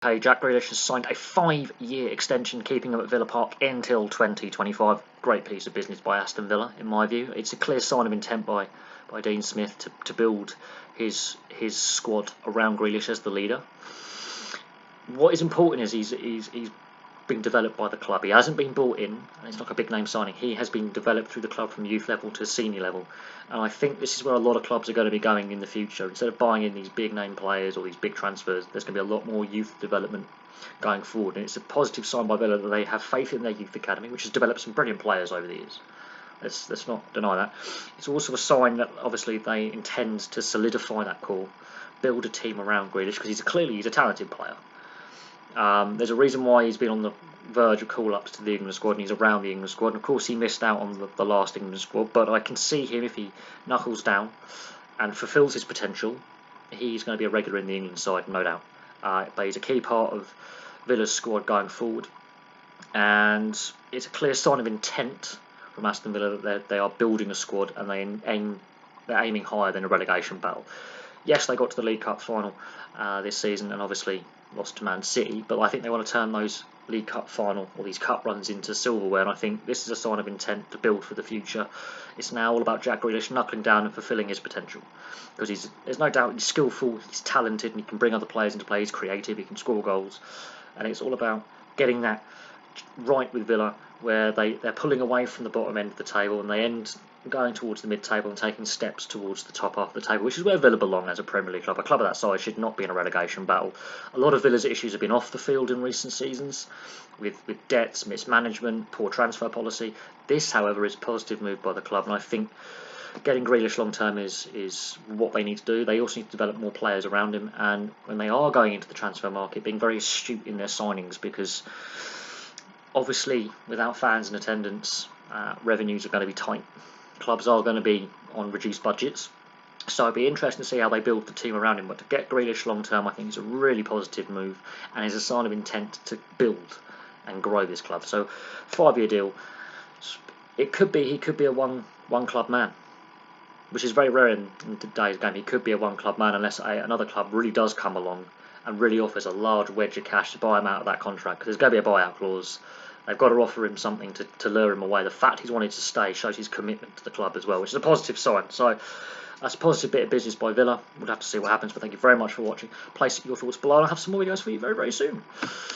Hey, Jack Grealish has signed a 5-year extension, keeping him at Villa Park until 2025. Great piece of business by Aston Villa, in my view. It's a clear sign of intent by Dean Smith to build his squad around Grealish as the leader. What is important is he's been developed by the club. He hasn't been bought in, and it's not a big name signing. He has been developed through the club from youth level to senior level, and I think this is where a lot of clubs are going to be going in the future. Instead of buying in these big name players or these big transfers, there's going to be a lot more youth development going forward, and it's a positive sign by Villa that they have faith in their youth academy, which has developed some brilliant players over the years. Let's not deny that. It's also a sign that obviously they intend to solidify that core, build a team around Grealish, because he's a talented player. There's a reason why he's been on the verge of call-ups to the England squad, and he's around the England squad. And of course, he missed out on the last England squad, but I can see him, if he knuckles down and fulfills his potential, he's going to be a regular in the England side, no doubt. But he's a key part of Villa's squad going forward, and it's a clear sign of intent from Aston Villa that they are building a squad, and they're aiming higher than a relegation battle. Yes, they got to the League Cup final this season, and obviously lost to Man City, but I think they want to turn those League Cup final or these cup runs into silverware, and I think this is a sign of intent to build for the future. It's now all about Jack Grealish knuckling down and fulfilling his potential, because there's no doubt he's skillful, he's talented, and he can bring other players into play. He's creative, he can score goals, and it's all about getting that right with Villa, where they're pulling away from the bottom end of the table and they end going towards the mid-table and taking steps towards the top half of the table, which is where Villa belong as a Premier League club. A club of that size should not be in a relegation battle. A lot of Villa's issues have been off the field in recent seasons, with debts, mismanagement, poor transfer policy. This, however, is a positive move by the club, and I think getting Grealish long term is what they need to do. They also need to develop more players around him, and when they are going into the transfer market, being very astute in their signings, because obviously without fans in attendance, revenues are going to be tight. Clubs are going to be on reduced budgets, so it'd be interesting to see how they build the team around him. But to get Grealish long term, I think is a really positive move, and is a sign of intent to build and grow this club. So 5-year deal. He could be a one club man, which is very rare in today's game. He could be a one club man unless another club really does come along and really offers a large wedge of cash to buy him out of that contract, because there's going to be a buyout clause. They've got to offer him something to lure him away. The fact he's wanted to stay shows his commitment to the club as well, which is a positive sign. So that's a positive bit of business by Villa. We'll have to see what happens, but thank you very much for watching. Place your thoughts below, and I'll have some more videos for you very, very soon.